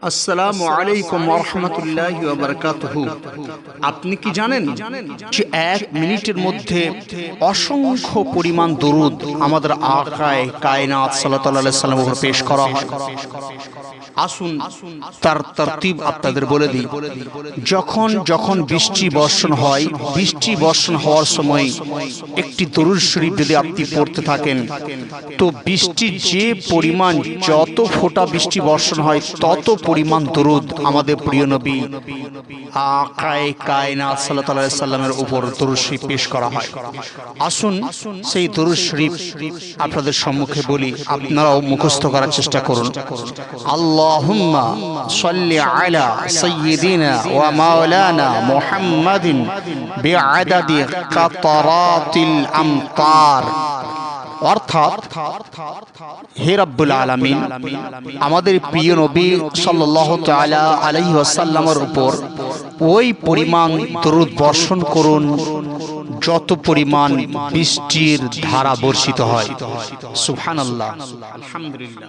আসসালামু আলাইকুম ওয়া রাহমাতুল্লাহি ওয়া বারাকাতুহু। আপনি কি জানেন যে 1 মিনিটের মধ্যে অসংখ্য পরিমাণ দরুদ আমাদের আকায়ে কায়নাত সাল্লাল্লাহু আলাইহি সাল্লামের উপর পেশ করা হয়। আসুন তার তারতিব আপনাদের বলে দিই। যখন যখন বৃষ্টি বর্ষণ হয়, বৃষ্টি বর্ষণ হওয়ার সময় একটি দরুদ শরীফ যদি আপনি পড়তে থাকেন, তো বৃষ্টির যে পরিমাণ, যত ফোঁটা বৃষ্টি বর্ষণ হয় তত পরিমাণ দরুদ আমাদের প্রিয় নবী আকায়ে কায়নাত সাল্লাল্লাহু আলাইহি সাল্লামের উপর দরুদ শরীফ পেশ করা হয়। আসুন সেই দরুদ শরীফ আপনাদের সম্মুখে বলি, আপনারাও মুখস্থ করার চেষ্টা করুন। আল্লাহুম্মা সাল্লি আলা সাইয়্যিদিনা ওয়া মাওলানা মুহাম্মাদিন বিআদাদি কাতরাতিল আমতার। অর্থাৎ, হে রব্বুল আলামিন, আমাদের প্রিয় নবী সাল্লাল্লাহু তাআলা আলাইহি ওয়াসাল্লামের উপর ওই পরিমাণ দরুদ বর্ষণ করুন যত পরিমাণ বৃষ্টির ধারা বর্ষিত হয়। সুবহানাল্লাহ, আলহামদুলিল্লাহ।